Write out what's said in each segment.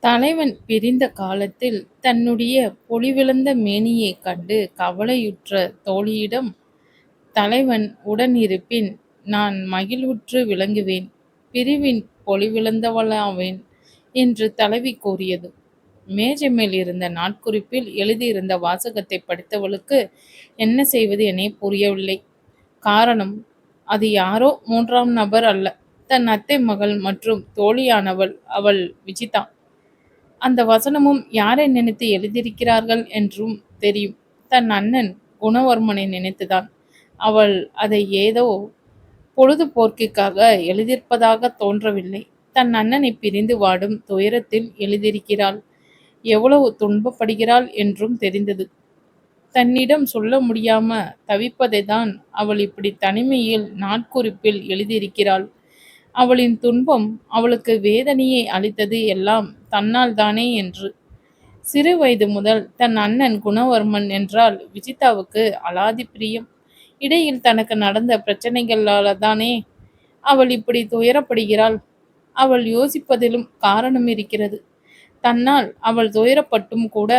தலைவன் பிரிந்த காலத்தில் தன்னுடைய பொலிவிழந்த மேனியைக் கண்டு கவலையுற்ற தோழியிடம், தலைவன் உடனிருப்பின் நான் மகிழ்வுற்று விளங்குவேன், பிரிவின் பொலிவிழந்தவளாவேன் என்று தலைவி கூறியது. மேஜை மேல் இருந்த நாட்குறிப்பில் எழுதியிருந்த வாசகத்தைப் படித்தவளுக்கு என்ன செய்வது என புரியவில்லை. காரணம், அது யாரோ மூன்றாம் நபர் அல்ல, தன் அத்தை மகள் மற்றும் தோழியானவள் அவள் விஜிதா. அந்த வசனமும் யாரை நினைத்து எழுதியிருக்கிறார்கள் என்றும் தெரியும். தன் அண்ணன் குணவர்மனை நினைத்துதான். அவள் அதை ஏதோ பொழுதுபோக்கிற்காக எழுதியிருப்பதாக தோன்றவில்லை. தன் அண்ணனை பிரிந்து வாடும் துயரத்தில் எழுதியிருக்கிறாள். எவ்வளவு துன்பப்படுகிறாள் என்றும் தெரிந்தது. தன்னிடம் சொல்ல முடியாம தவிப்பதை தான் அவள் இப்படி தனிமையில் நாட்குறிப்பில் எழுதியிருக்கிறாள். அவளின் துன்பம் அவளுக்கு வேதனையை அளித்தது எல்லாம் தன்னால் தானே என்று. சிறு வயது முதல் தன் அண்ணன் குணவர்மன் என்றால் விஜிதாவுக்கு அலாதி பிரியம். இடையில் தனக்கு நடந்த பிரச்சனைகளால தானே அவள் இப்படி துயரப்படுகிறாள். அவள் யோசிப்பதிலும் காரணம் இருக்கிறது. தன்னால் அவள் துயரப்பட்டும் கூட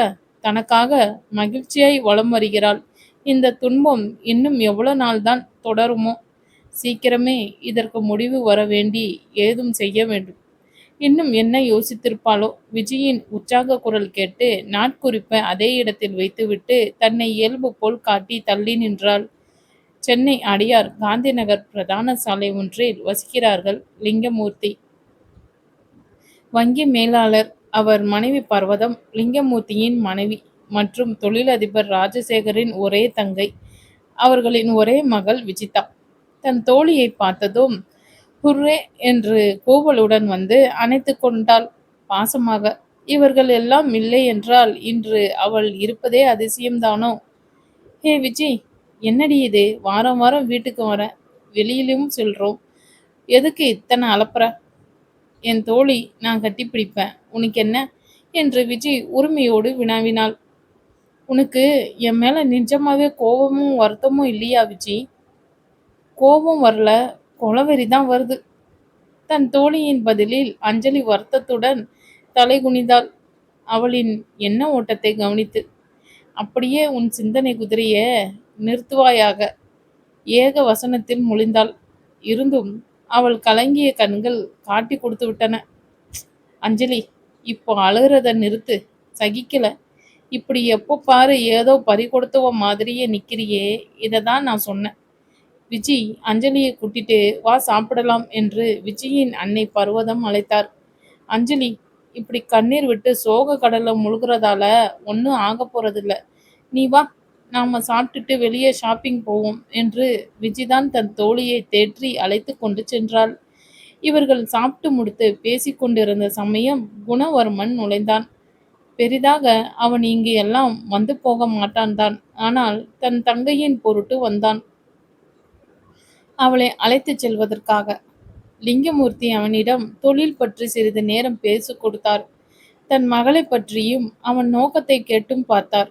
தனக்காக மகிழ்ச்சியாய் வலம் வருகிறாள். இந்த துன்பம் இன்னும் எவ்வளவு நாள்தான் தொடருமோ? சீக்கிரமே இதற்கு முடிவு வர வேண்டி ஏதும் செய்ய வேண்டும். இன்னும் என்ன யோசித்திருப்பாளோ? விஜயின் உற்சாக குரல் கேட்டு நாட்குறிப்பை அதே இடத்தில் வைத்துவிட்டு தன்னை இயல்பு போல் காட்டி தள்ளி நின்றாள். சென்னை அடியார் காந்தி நகர் பிரதான சாலை ஒன்றில் வசிக்கிறார்கள் லிங்கமூர்த்தி. வங்கி மேலாளர். அவர் மனைவி பர்வதம் லிங்கமூர்த்தியின் மனைவி மற்றும் தொழிலதிபர் ராஜசேகரின் ஒரே தங்கை. அவர்களின் ஒரே மகள் விஜிதா. தன் தோழியை பார்த்ததும் ஹுர்ரே என்று கூவலுடன் வந்து அணைத்து கொண்டாள் பாசமாக. இவர்கள் எல்லாம் இல்லை என்றால் இன்று அவள் இருப்பதே அதிசயம்தானோ? ஹே விஜி, என்னடி இது? வாரம் வாரம் வீட்டுக்கு வர, வெளியிலும் செல்றோம், எதுக்கு இத்தனை அலப்பற? என் தோழி, நான் கட்டி பிடிப்பேன், உனக்கு என்ன என்று விஜி உரிமையோடு வினாவினாள். உனக்கு என் மேல நிஜமாவே கோபமும் வருத்தமும் இல்லையா விஜி? கோபம் வரல, கொலவெறி தான் வருது. தன் தோழியின் பதிலில் அஞ்சலி வருத்தத்துடன் தலை குனிந்தாள். அவளின் எண்ண ஓட்டத்தை கவனித்து. அப்படியே உன் சிந்தனை குதிரைய நிறுத்துவாயாக ஏக வசனத்தில் மொழிந்தாள். இருந்தும் அவள் கலங்கிய கண்கள் காட்டி கொடுத்து விட்டன. அஞ்சலி, இப்போ அழுகிறத நிறுத்து, சகிக்கல. இப்படி எப்போ பாரு ஏதோ பறி கொடுத்தவ மாதிரியே நிக்கிறியே, இதை தான் நான் சொன்னேன். விஜி அஞ்சலியை கூட்டிட்டு வா சாப்பிடலாம் என்று விஜயின் அன்னை பர்வதம் அழைத்தார். அஞ்சலி, இப்படி கண்ணீர் விட்டு சோக கடல்ல முழுகிறதால ஒன்றும் ஆக போறதில்ல. நீ வா, நாம சாப்பிட்டுட்டு வெளியே ஷாப்பிங் போவோம் என்று விஜிதான் தன் தோழியை தேற்றி அழைத்து கொண்டு சென்றாள். இவர்கள் சாப்பிட்டு முடித்து பேசிக்கொண்டிருந்த சமயம் குணவர்மன் நுழைந்தான். பெரிதாக அவன் இங்கு எல்லாம் வந்து போக மாட்டான் தான், ஆனால் தன் தங்கையின் பொருட்டு வந்தான், அவளை அழைத்துச் செல்வதற்காக. லிங்கமூர்த்தி அவனிடம் தொழில் பற்றி சிறிது நேரம் பேச கொடுத்தார். தன் மகளை பற்றியும் அவன் நோக்கத்தை கேட்டும் பார்த்தார்.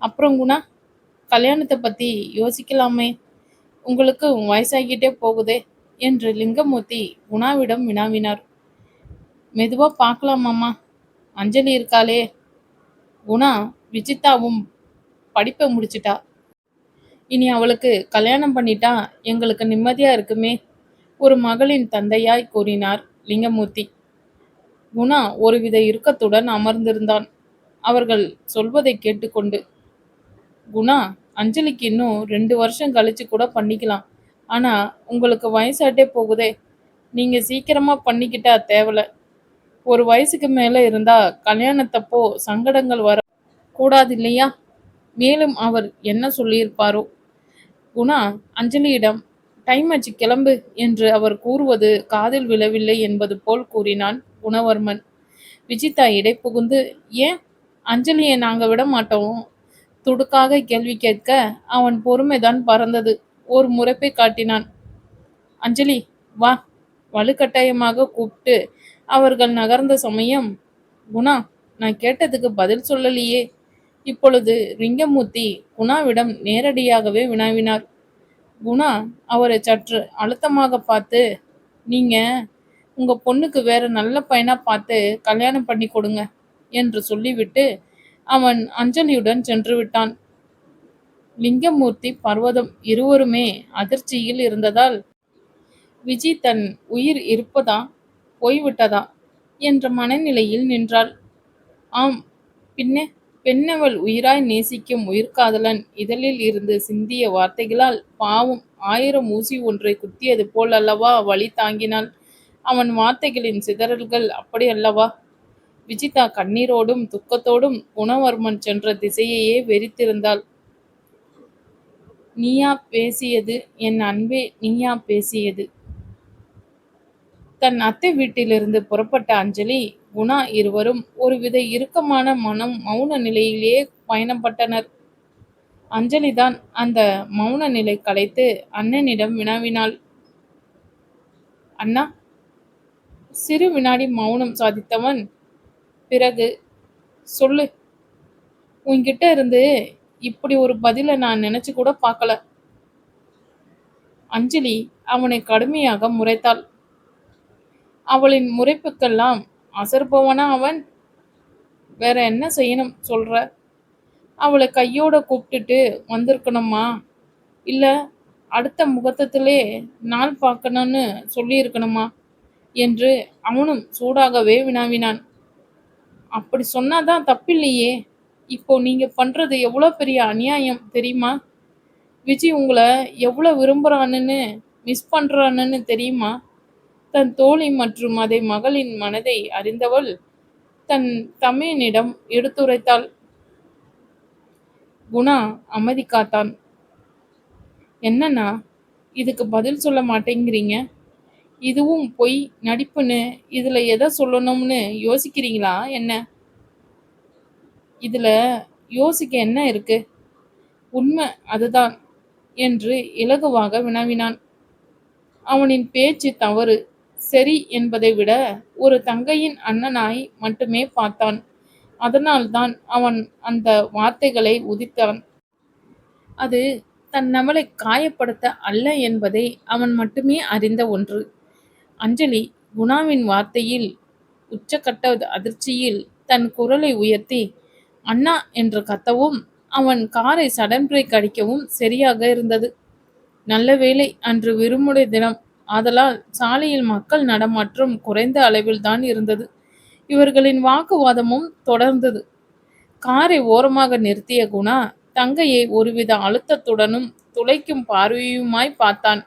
அப்புறம் குணா, கல்யாணத்தை பத்தி யோசிக்கலாமே, உங்களுக்கு வயசாகிட்டே போகுதே என்று லிங்கமூர்த்தி குணாவிடம் வினாவினார். மெதுவா பார்க்கலாமாம்மா, அஞ்சலி இருக்காளே. குணா, விஜிதாவும் படிப்பை முடிச்சிட்டா, இனி அவளுக்கு கல்யாணம் பண்ணிட்டா எங்களுக்கு நிம்மதியா இருக்குமே, ஒரு மகளின் தந்தையாய் கூறினார் லிங்கமூர்த்தி. குணா ஒருவித இறுக்கத்துடன் அமர்ந்திருந்தான், அவர்கள் சொல்வதை கேட்டுக்கொண்டு. குணா, அஞ்சலிக்கு இன்னும் 2 வருஷம் கழிச்சு கூட பண்ணிக்கலாம். ஆனா உங்களுக்கு வயசாட்டே போகுதே, நீங்க சீக்கிரமா பண்ணிக்கிட்டா தேவல. ஒரு வயசுக்கு மேல இருந்தா கல்யாணத்தப்போ சங்கடங்கள் வர கூடாது இல்லையா? மேலும் அவர் என்ன சொல்லியிருப்பாரோ? குணா அஞ்சலியிடம், டைம் ஆச்சு கிளம்பு என்று அவர் கூறுவது காதில் விழவில்லை என்பது போல் கூறினான் குணவர்மன். விஜிதா இடை புகுந்து, ஏன் அஞ்சலியை நாங்க விட மாட்டோம்? துடுக்காக கேள்வி கேட்க அவன் பொறுமைதான் பறந்தது. ஒரு முறைப்பை காட்டினான். அஞ்சலி வா, வலுக்கட்டாயமாக கூப்பிட்டு அவர்கள் நகர்ந்த சமயம், குணா, நான் கேட்டதுக்கு பதில் சொல்லலையே. இப்பொழுது லிங்கமூர்த்தி குணாவிடம் நேரடியாகவே வினாவினார். குணா அவரை சற்று அழுத்தமாக பார்த்து, நீங்க உங்க பொண்ணுக்கு வேற நல்ல பையனா பார்த்து கல்யாணம் பண்ணி கொடுங்க என்று சொல்லிவிட்டு அவன் அஞ்சலியுடன் சென்று விட்டான். லிங்கமூர்த்தி, பர்வதம் இருவருமே அதிர்ச்சியில் இருந்ததால் விஜி தன் உயிர் இருப்பதா போய்விட்டதா என்ற மனநிலையில் நின்றாள். ஆம், பின்னே பெண்ணவள் உயிராய் நேசிக்கும் உயிர்காதலன் இதழில் இருந்து சிந்திய வார்த்தைகளால் பாவம் 1000 ஊசி ஒன்றை குத்தியது போல் அல்லவா வலி தாங்கினாள். அவன் வார்த்தைகளின் சிதறல்கள் அப்படி அல்லவா? விஜிதா கண்ணீரோடும் துக்கத்தோடும் குணவர்மன் சென்ற திசையையே வெறித்திருந்தாள். நீயா பேசியது என் அன்பே, நீயா பேசியது? தன் அத்தை வீட்டிலிருந்து புறப்பட்ட அஞ்சலி, குணா இருவரும் ஒருவித இறுக்கமான மௌன நிலையிலேயே பயணப்பட்டனர். அஞ்சலிதான் அந்த மௌன நிலை கலைத்து அண்ணனிடம் வினாவினாள். அண்ணா. சிறு வினாடி மௌனம் சாதித்தவன், பிறகு சொல்லு. உன்கிட்ட இருந்து இப்படி ஒரு பதில நான் நினைச்சு கூட பார்க்கல. அஞ்சலி அவனை கடுமையாக முறைத்தாள். அவளின் முறைப்புக்கெல்லாம் அசர்பவனா அவன்? வேற என்ன செய்யணும் சொல்ற? அவளை கையோட கூப்பிட்டுட்டு வந்திருக்கணுமா, இல்ல அடுத்த முகூர்த்தத்திலே நாள் பார்க்கணும்னு சொல்லியிருக்கணுமா என்று அவனும் சூடாகவே வினாவினான். அப்படி சொன்னாதான் தப்பில்லையே. இப்போ நீங்க பண்றது எவ்வளோ பெரிய அநியாயம் தெரியுமா? விஜி உங்களை எவ்வளோ விரும்புறான்னு, மிஸ் பண்றான்னு தெரியுமா? தன் தோழி மற்றும் அதை மகளின் மனதை அறிந்தவள் தன் தமையனிடம் எடுத்துரைத்தாள். குணா அமைதி காத்தான். என்னன்னா, இதுக்கு பதில் சொல்ல மாட்டேங்கிறீங்க? இதுவும் பொய் நடிப்புன்னு இதுல எதை சொல்லணும்னு யோசிக்கிறீங்களா என்ன? இதுல யோசிக்க என்ன இருக்கு? உண்மை அதுதான் என்று இலகுவாக வினவினான். அவனின் பேச்சு தவறு சரி என்பதை விட ஒரு தங்கையின் அண்ணனாய் மட்டுமே பார்த்தான். அதனால்தான் அவன் அந்த வார்த்தைகளை உதித்தான். அது தன் அவளை காயப்படுத்த அல்ல என்பதை அவன் மட்டுமே அறிந்த ஒன்று. அஞ்சலி குணாவின் வார்த்தையில் உச்சக்கட்ட அதிர்ச்சியில் தன் குரலை உயர்த்தி அண்ணா என்று கத்தவும் அவன் காரை சடன் பிரேக் அடிக்கவும் சரியாக இருந்தது. நல்ல வேளை அன்று விடுமுறை தினம். ஆதலால் சாலையில் மக்கள் நடமாற்றம் குறைந்த அளவில் தான் இருந்தது. இவர்களின் வாக்குவாதமும் தொடர்ந்தது. காரை ஓரமாக நிறுத்திய குணா தங்கையை ஒருவித அழுத்தத்துடனும் துளைக்கும் பார்வையுமாய் பார்த்தான்.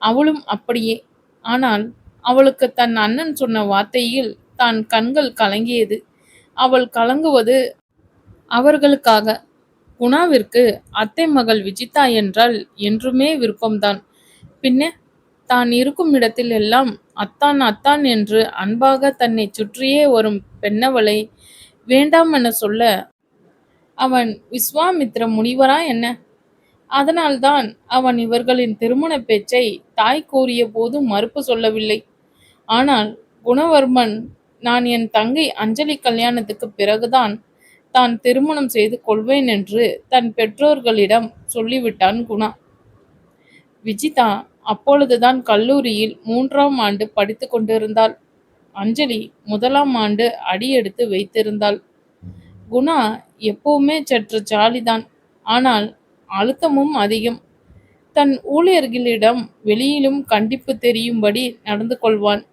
அவளும் அப்படியே. ஆனால் அவளுக்கு தன் அண்ணன் சொன்ன வார்த்தையில் தான் கண்கள் கலங்கியது. அவள் கலங்குவது அவர்களுக்காக. குணாவிற்கு அத்தை மகள் விஜிதா என்றால் என்றுமே விருப்பம்தான். பின்ன தான் இருக்கும் இடத்தில் எல்லாம் அத்தான் அத்தான் என்று அன்பாக தன்னை சுற்றியே வரும் பெண்ணவளை வேண்டாம் என சொல்ல அவன் விஸ்வாமித்திர முனிவரா என்ன? அதனால்தான் அவன் இவர்களின் திருமண பேச்சை தாய் கூறிய போது மறுப்பு சொல்லவில்லை. ஆனால் குணவர்மன் நான் என் தங்கை அஞ்சலி கல்யாணத்துக்கு பிறகுதான் தான் திருமணம் செய்து கொள்வேன் என்று தன் பெற்றோர்களிடம் சொல்லிவிட்டான் குணா. விஜிதா அப்பொழுதுதான் கல்லூரியில் 3ஆம் ஆண்டு படித்து கொண்டிருந்தாள். அஞ்சலி 1ஆம் ஆண்டு அடியெடுத்து வைத்திருந்தாள். குணா எப்பவுமே சற்று ஜாலிதான். ஆனால் அழுத்தமும் அதிகம். தன் ஊழியர்களிடம் வெளியிலும் கண்டிப்பு தெரியும்படி நடந்து கொள்வான்.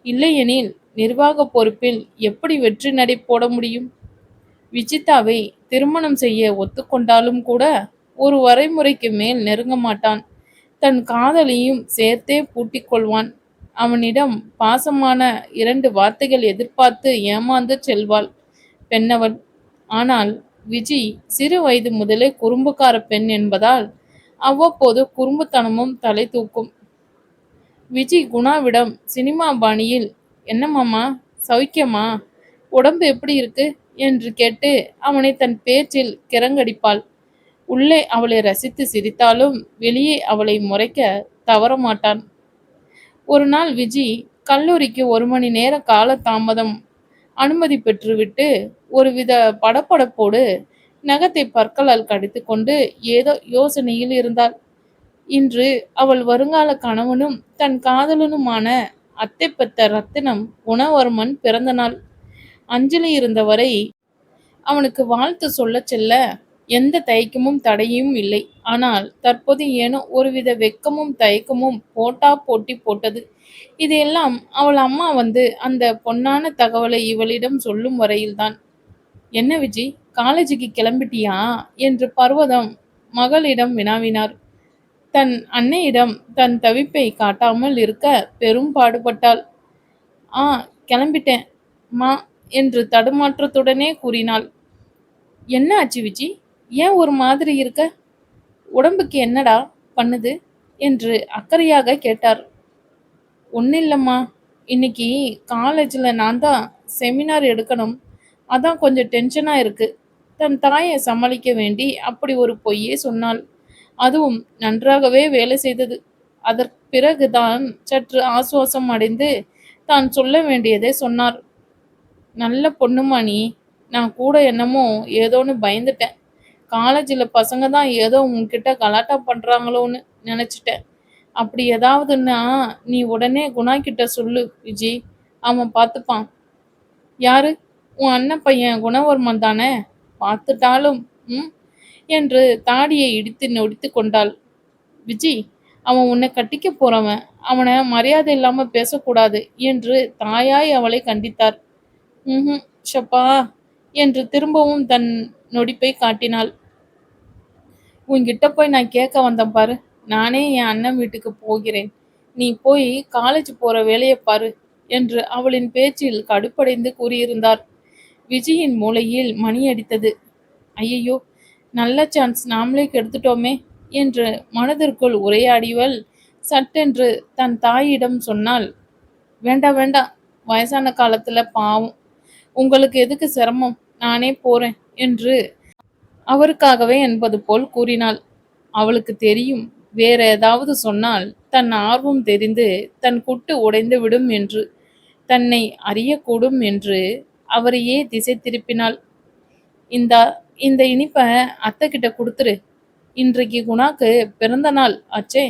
இல்லையெனில் நிர்வாக பொறுப்பில் எப்படி வெற்றி நடை போட முடியும்? விஜிதாவை திருமணம் செய்ய ஒத்துக்கொண்டாலும் கூட ஒரு வரைமுறைக்கு மேல் நெருங்க மாட்டான். தன் காதலையும் சேர்த்தே பூட்டிக் கொள்வான். அவனிடம் பாசமான 2 வார்த்தைகள் எதிர்பார்த்து ஏமாந்து செல்வாள் பெண்ணவள். ஆனால் விஜி சிறு வயது முதலே குறும்புக்கார பெண் என்பதால் அவ்வப்போது குறும்புத்தனமும் தலை தூக்கும். விஜி குணாவிடம் சினிமா பாணியில் என்ன மாமா, சௌக்கியமா, உடம்பு எப்படி இருக்கு என்று கேட்டு அவனை தன் பேச்சில் கிறங்கடிப்பாள். உள்ளே அவளை ரசித்து சிரித்தாலும் வெளியே அவளை முறைக்க தவறமாட்டான். ஒரு நாள் விஜி கல்லூரிக்கு 1 மணி நேர கால தாமதம் அனுமதி பெற்றுவிட்டு ஒருவித படபடப்போடு நகத்தை பற்களால் கடித்து கொண்டு ஏதோ யோசனையில் இருந்தாள். இன்று அவள் வருங்கால கணவனும் தன் காதலனுமான அத்தை பெத்த ரத்தினம் குணவர்மன் பிறந்த நாள். அஞ்சலி இருந்தவரை அவனுக்கு வாழ்த்து சொல்லச் செல்ல எந்த தயக்கமும் தடையும் இல்லை. ஆனால் தற்போது ஏனோ ஒருவித வெட்கமும் தயக்கமும் போட்டா போட்டி போட்டது. இதையெல்லாம் அவள் அம்மா வந்து அந்த பொன்னான தகவலை இவளிடம் சொல்லும் வரையில்தான். என்ன விஜி, காலேஜுக்கு கிளம்பிட்டியா என்று பர்வதம் மகளிடம் வினாவினார். தன் அன்னையிடம் தன் தவிப்பை காட்டாமல் இருக்க பெரும் பாடுபட்டாள். ஆ, கிளம்பிட்டேன் மா என்று தடுமாற்றத்துடனே கூறினாள். என்ன ஆச்சு விஜி, ஏன் ஒரு மாதிரி இருக்க? உடம்புக்கு என்னடா பண்ணுது என்று அக்கறையாக கேட்டார். ஒன்னில்லம்மா, இன்னைக்கு காலேஜில் நான் தான் செமினார் எடுக்கணும். அதான் கொஞ்சம் டென்ஷனாக இருக்கு. தன் தாயை சமாளிக்க வேண்டி அப்படி ஒரு பொய்யே சொன்னாள். அதுவும் நன்றாகவே வேலை செய்தது. அதற்கு பிறகுதான் சற்று ஆசுவாசம் அடைந்து தான் சொல்ல வேண்டியதை சொன்னார். நல்ல பொண்ணுமா நீ. நான் கூட என்னமோ ஏதோன்னு பயந்துட்டேன். காலேஜில் பசங்க தான் ஏதோ உன்கிட்ட கலாட்டா பண்ணுறாங்களோன்னு நினச்சிட்டேன். அப்படி ஏதாவதுன்னா நீ உடனே குணா கிட்ட சொல்லு விஜி, அவன் பார்த்துப்பான். யாரு? உன் அண்ணன் பையன் குணவர்மன் தானே? பார்த்துட்டாலும் ம் என்று தாடியை இடித்து நொடித்து கொண்டாள். விஜி, அவன் உன்னை கட்டிக்க போறவன். அவனை மரியாதை இல்லாம பேசக்கூடாது என்று தாயாய் அவளை கண்டித்தார். ம், ஷப்பா என்று திரும்பவும் தன் நொடிப்பை காட்டினாள். உன்கிட்ட போய் நான் கேட்க வந்தேன் பாரு. நானே என் அண்ணன் வீட்டுக்கு போகிறேன். நீ போய் காலேஜ் போற வேலையை பாரு என்று அவளின் பேச்சில் கடுப்படைந்து கூறியிருந்தார். விஜயின் மூளையில் மணி அடித்தது. ஐயையோ, நல்ல சான்ஸ் நாமளே கெடுத்துட்டோமே என்று மனதிற்குள் உரையாடியவள் சட்டென்று தன் தாயிடம் சொன்னாள். வேண்டாம் வேண்டாம், வயசான காலத்துல பாவம், உங்களுக்கு எதுக்கு சிரமம், நானே போறேன் என்று அவருக்காகவே என்பது போல் கூறினாள். அவளுக்கு தெரியும், வேற ஏதாவது சொன்னால் தன் ஆர்வம் தெரிந்து தன் குட்டு உடைந்து விடும் என்று, தன்னை அறியக்கூடும் என்று அவரையே திசை திருப்பினாள். இந்தா, இந்த இனிப்பை அத்தை கிட்ட கொடுத்துரு. இன்றைக்கு குணாக்கு பிறந்த நாள் ஆச்சே,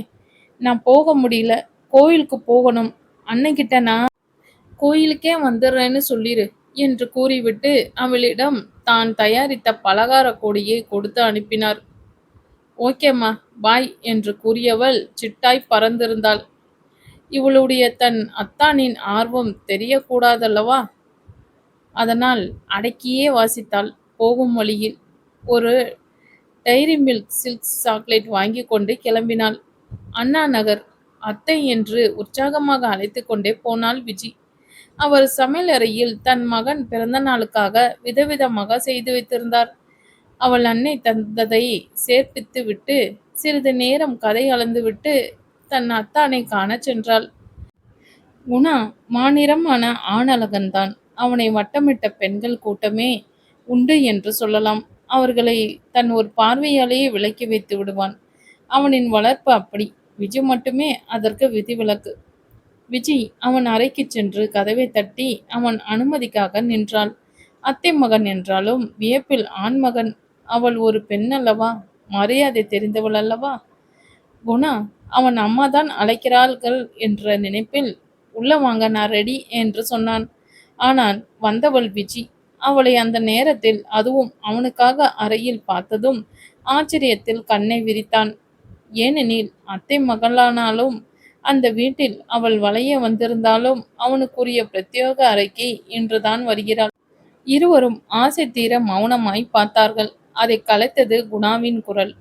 நான் போக முடியல, கோயிலுக்கு போகணும். அன்னைக்கிட்ட நான் கோயிலுக்கே வந்துடுறேன்னு சொல்லிரு என்று கூறிவிட்டு அவளிடம் தான் தயாரித்த பலகார கொடியை கொடுத்து அனுப்பினார். ஓகேம்மா, பாய் என்று கூறியவள் சிட்டாய் பறந்திருந்தாள். இவளுடைய தன் அத்தானின் ஆர்வம் தெரியக்கூடாதல்லவா? அதனால் அடக்கியே வாசித்தாள். போகும் வழியில் ஒரு டைரி மில்க் சில்க் சாக்லேட் வாங்கி கொண்டு கிளம்பினாள். அண்ணா நகர் அத்தை என்று உற்சாகமாக அழைத்து கொண்டே போனாள் விஜி. அவர் சமையலறையில் தன் மகன் பிறந்த நாளுக்காக விதவிதமாக செய்து வைத்திருந்தார். அவள் அன்னை தந்ததை சேர்ப்பித்து விட்டு சிறிது நேரம் கதை அளந்துவிட்டு தன் அத்தானை காணச் சென்றாள். குணா மாநிறமான ஆணழகன்தான். அவனை வட்டமிட்ட பெண்கள் கூட்டமே உண்டு என்று சொல்லலாம். அவர்களை தன் ஒரு பார்வையாலேயே விலக்கி வைத்து விடுவான். அவனின் வளர்ப்பு அப்படி. விஜி மட்டுமே அதற்கு விதிவிலக்கு. விஜி அவன் அறைக்கு சென்று கதவை தட்டி அவன் அனுமதிக்காக நின்றாள். அத்தை மகன் என்றாலும் வியப்பில் ஆண்மகன். அவள் ஒரு பெண் அல்லவா, மரியாதை தெரிந்தவள் அல்லவா? குணா, அவன் அம்மாதான் அழைக்கிறார்கள் என்ற நினைப்பில் உள்ள வாங்க, நான் ரெடி என்று சொன்னான். ஆனால் வந்தவள் விஜி. அவளை அந்த நேரத்தில், அதுவும் அவனுக்காக அறையில் பார்த்ததும் ஆச்சரியத்தில் கண்ணை விரித்தான். ஏனெனில் அத்தை மகளானாலும் அந்த வீட்டில் அவள் வளைய வந்திருந்தாலும் அவனுக்குரிய பிரத்யேக அறைக்கு இன்றுதான் வருகிறாள். இருவரும் ஆசை தீர மௌனமாய் பார்த்தார்கள். அதை கலைத்தது குணாவின் குரல்.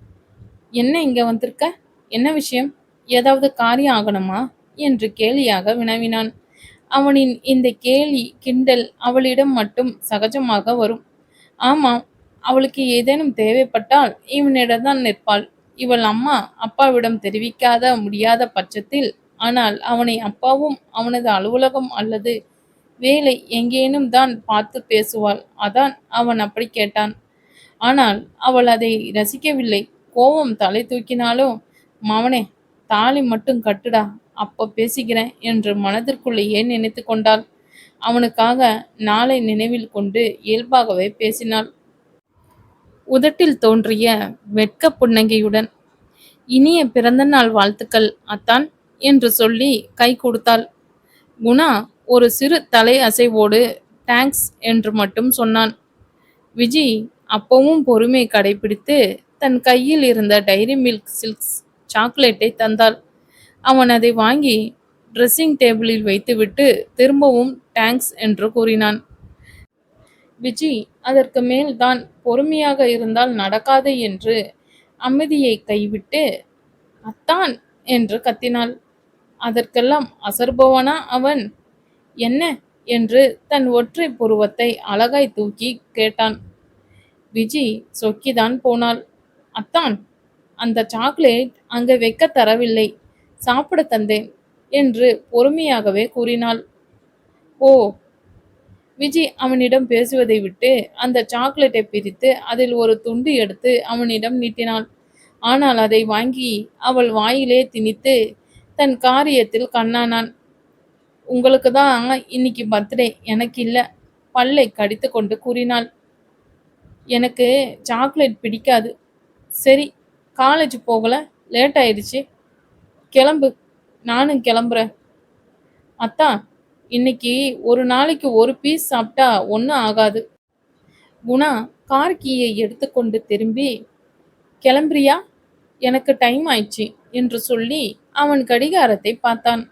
என்ன இங்க வந்திருக்க? என்ன விஷயம்? ஏதாவது காரியம் ஆகணுமா என்று கேலியாக வினவினான். அவனின் இந்த கேலி கிண்டல் அவளிடம் மட்டும் சகஜமாக வரும். ஆமாம், அவளுக்கு ஏதேனும் தேவைப்பட்டால் இவனிடம்தான் நிற்பாள். இவள் அம்மா அப்பாவிடம் தெரிவிக்காத முடியாத பட்சத்தில், ஆனால் அவனை அப்பாவும் அவனது அலுவலகம் அல்லது வேலை எங்கேனும் தான் பார்த்து பேசுவாள். அதான் அவன் அப்படி கேட்டான். ஆனால் அவள் அதை ரசிக்கவில்லை. கோபம் தலை தூக்கினாலும், மவனே, தாலி மட்டும் கட்டுடா, அப்ப பேசிக்கிறேன் என்று மனதிற்குள்ளேயே நினைத்து கொண்டாள். அவனுக்காக நாளை நினைவில் கொண்டு இயல்பாகவே பேசினாள். உதட்டில் தோன்றிய வெட்க புன்னகையுடன், இனிய பிறந்த நாள் வாழ்த்துக்கள் அத்தான் என்று சொல்லி கை கொடுத்தாள். குணா ஒரு சிறு தலை அசைவோடு தேங்க்ஸ் என்று மட்டும் சொன்னான். விஜி அப்பவும் பொறுமை கடைபிடித்து தன் கையில் இருந்த டைரி மில்க் சில்க்ஸ் சாக்லேட்டை தந்தாள். அவன் அதை வாங்கி ட்ரெஸ்ஸிங் டேபிளில் வைத்துவிட்டு திரும்பவும் தேங்க்ஸ் என்று கூறினான். விஜி அதற்கு மேல் தான் பொறுமையாக இருந்தால் நடக்காது என்று அமைதியை கைவிட்டு அத்தான் என்று கத்தினாள். அதற்கெல்லாம் அசர்பவனா அவன்? என்ன என்று தன் ஒற்றை புருவத்தை அழகாய் தூக்கி கேட்டான். விஜி சொக்கிதான் போனாள். அத்தான், அந்த சாக்லேட் அங்கே வைக்க தரவில்லை, சாப்பிட தந்தேன் என்று பொறுமையாகவே கூறினாள். ஓ! விஜி அவனிடம் பேசுவதை விட்டு அந்த சாக்லேட்டை பிரித்து அதில் ஒரு துண்டு எடுத்து அவனிடம் நீட்டினாள். ஆனால் அதை வாங்கி அவள் வாயிலே திணித்து தன் காரியத்தில் கண்ணானான். உங்களுக்கு தான் இன்னைக்கு பர்த்டே, எனக்கு இல்ல, பல்லை கடித்து கொண்டு கூறினாள். எனக்கு சாக்லேட் பிடிக்காது. சரி, காலேஜ் போகல, லேட் ஆயிடுச்சு, கிளம்பு, நானும் கிளம்புறேன். அத்தா, இன்னைக்கு ஒரு நாளைக்கு ஒரு பீஸ் சாப்பிட்டா ஒன்றும் ஆகாது. குணா கார் கீயை எடுத்துக்கொண்டு திரும்பி, கிளம்புறியா, எனக்கு டைம் ஆயிடுச்சு என்று சொல்லி அவன் கடிகாரத்தை பார்த்தான்.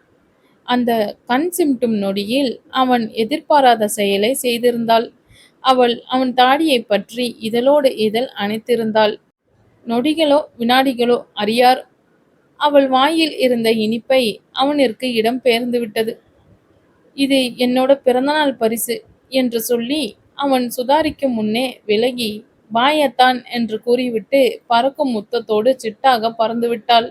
அந்த கண் சிமிட்டும் நொடியில் அவன் எதிர்பாராத செயலை செய்திருந்தாள். அவள் அவன் தாடியை பற்றி இதழோடு இதழ் அணைத்திருந்தாள். நொடிகளோ வினாடிகளோ அறியார் அவள் வாயில் இருந்த இனிப்பை அவனிற்கு இடம் பெயர்ந்து விட்டது. இது என்னோட பிறந்தநாள் பரிசு என்று சொல்லி அவன் சுதாரிக்கும் முன்னே விலகி பாயத்தான் என்று கூறிவிட்டு பறக்கும் முத்தத்தோடு சிட்டாக பறந்துவிட்டாள்.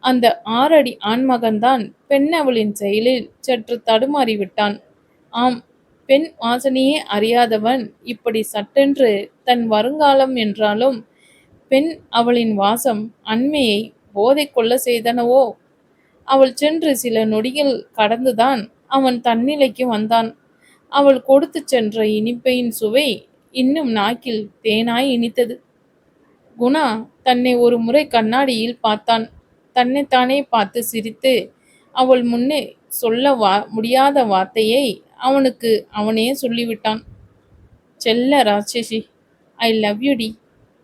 அந்த 6 அடி ஆண்மகன்தான் பெண் அவளின் செயலில் சற்று தடுமாறிவிட்டான். ஆம், பெண் வாசனையே அறியாதவன் இப்படி சட்டென்று தன் வருங்காலம் என்றாலும் பெண் அவளின் வாசம் அண்மையை போதை கொள்ள செய்தனவோ? அவள் சென்று சில நொடிகள் கடந்துதான் அவன் தன்னிலைக்கு வந்தான். அவள் கொடுத்து சென்ற இனிப்பையின் சுவை இன்னும் நாக்கில் தேனாய் இனித்தது. குணா தன்னை ஒரு முறை கண்ணாடியில் பார்த்தான். தன்னைத்தானே பார்த்து சிரித்து அவள் முன்னே சொல்ல முடியாத வார்த்தையை அவனுக்கு அவனே சொல்லிவிட்டான். செல்ல ராட்சசி, ஐ லவ் யூ டி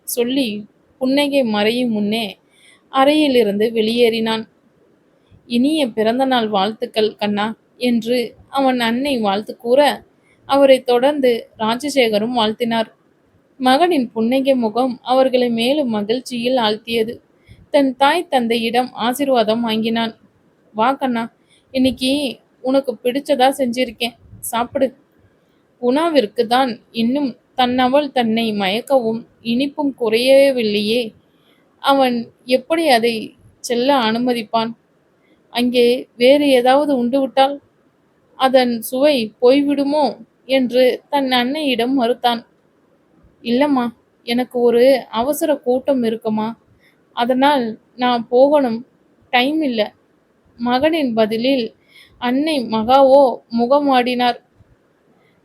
சொல்லி புன்னகை மறையும் முன்னே அறையிலிருந்து வெளியேறினான். இனிய பிறந்தநாள் வாழ்த்துக்கள் கண்ணா என்று அவன் அன்னை வாழ்த்து கூற அவரை தொடர்ந்து ராஜசேகரும் வாழ்த்தினார். மகனின் புன்னகை முகம் அவர்களை மேலும் மகிழ்ச்சியில் ஆழ்த்தியது. தன் தாய் தந்தையிடம் ஆசீர்வாதம் வாங்கினான். வா கண்ணா, இன்னைக்கு உனக்கு பிடிச்சதா செஞ்சிருக்கேன், சாப்பிடு. குணாவிற்கு தான் இன்னும் தன்னவள் தன்னை மயக்கவும் இனிப்பும் குறையவில்லையே. அவன் எப்படி அதை செல்ல அனுமதிப்பான்? அங்கே வேறு ஏதாவது உண்டுவிட்டால் அதன் சுவை போய்விடுமோ என்று தன் அன்னையிடம் மறுத்தான். இல்லம்மா, எனக்கு ஒரு அவசர கூட்டம் இருக்குமா, அதனால் நான் போகணும், டைம் இல்லை. மகனின் பதிலில் அன்னை மகாவோ முகமாடினார்.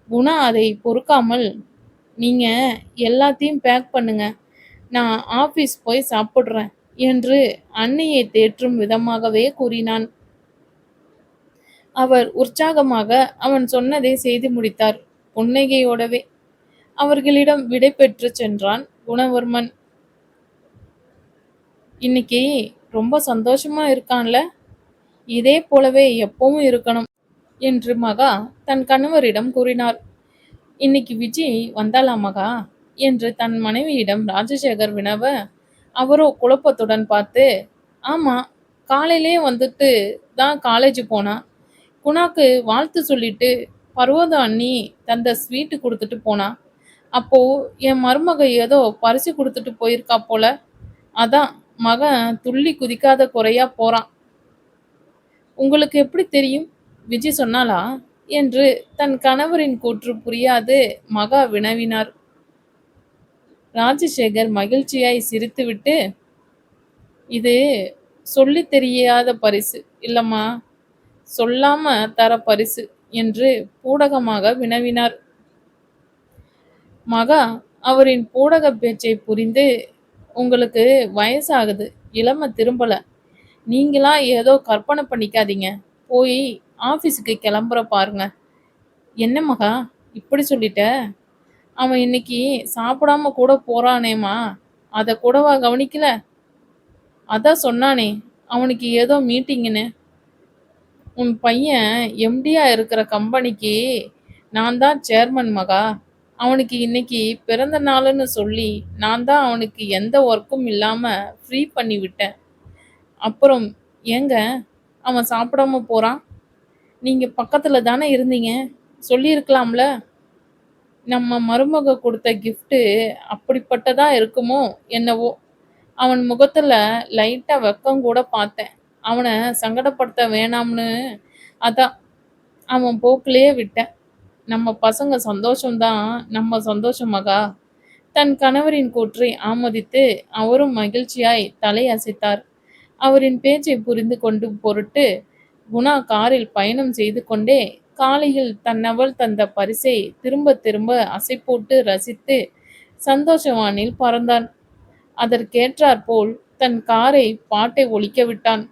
குணா அதை பொறுக்காமல், நீங்க எல்லாத்தையும் பேக் பண்ணுங்க, நான் ஆபீஸ் போய் சாப்பிட்றேன் என்று அன்னையை தேற்றும் விதமாகவே கூறினான். அவர் உற்சாகமாக அவன் சொன்னதை செய்து முடித்தார். புன்னகையோடவே அவர்களிடம் விடை பெற்று சென்றான் குணவர்மன். இன்னைக்கு ரொம்ப சந்தோஷமா இருக்கான்ல, இதே போலவே எப்பவும் இருக்கணும் என்று மகா தன் கணவரிடம் கூறினார். இன்னைக்கு விஜி வந்தாளா மகா என்று தன் மனைவியிடம் ராஜசேகர் வினவ, அவரோ குழப்பத்துடன் பார்த்து, ஆமா, காலையிலே வந்துட்டு தான் காலேஜ் போனா. குணாக்கு வாழ்த்து சொல்லிட்டு பர்வத அண்ணி தந்த ஸ்வீட்டு கொடுத்துட்டு போனா. அப்போ என் மருமக ஏதோ பரிசு கொடுத்துட்டு போயிருக்கா போல, அதான் மகன் துள்ளி குதிக்காத குறையா போறான். உங்களுக்கு எப்படி தெரியும், விஜி சொன்னாளா என்று தன் கணவரின் கூற்று புரியாது மகா வினவினார். ராஜசேகர் மகிழ்ச்சியாய் சிரித்துவிட்டு, இது சொல்லி தெரியாத பரிசு இல்லம்மா, சொல்லாம தர பரிசு என்று பூடகமாக வினவினார். மகா அவரின் பூடக பேச்சை புரிந்து, உங்களுக்கு வயசாகுது, இளமை திரும்பல, நீங்களா ஏதோ கற்பனை பண்ணிக்காதீங்க, போய் ஆஃபீஸுக்கு கிளம்புற பாருங்க. என்ன மகா இப்படி சொல்லிட்ட? அவன் இன்னைக்கு சாப்பிடாம கூட போறானேம்மா, அத கூடவா கவனிக்கல? அதான் சொன்னானே, அவனுக்கு ஏதோ மீட்டிங்குன்னு. உன் பையன் எம்டியா இருக்கிற கம்பெனிக்கு நான் தான் சேர்மன் மகா. அவனுக்கு இன்னைக்கு பிறந்த நாளுன்னு சொல்லி நான் தான் அவனுக்கு எந்த ஒர்க்கும் இல்லாம ஃப்ரீ பண்ணி விட்டேன். அப்புறம் ஏங்க அவன் சாப்பிடாம போறான்? நீங்க பக்கத்துல தானே இருந்தீங்க. சொல்லியிருக்கலாம்ல. நம்ம மருமக குடுத்த கிஃப்ட்டு அப்படிப்பட்டதா இருக்குமோ என்னவோ! அவன் முகத்துல லைட்டா வெட்கம் கூட பார்த்தேன். அவன சங்கடப்படுத்த வேணாம்னு அதான் அவன் போக்குலயே விட்டேன். நம்ம பசங்க சந்தோஷம் தான் நம்ம சந்தோஷம் மகா. தன் கணவரின் கூற்றை ஆமோதித்து அவரும் மகிழ்ச்சியாய் தலை அசைத்தார். அவரின் பேச்சை புரிந்து கொண்டும் பொருட்டு குணா காரில் பயணம் செய்து கொண்டே காலையில் தன்னவள் தந்த பரிசை திரும்ப திரும்ப அசைப்போட்டு ரசித்து சந்தோஷவானில் பறந்தான். அதற்கேற்றாற்போல் தன் காரை பாட்டை ஒலிக்க விட்டான்.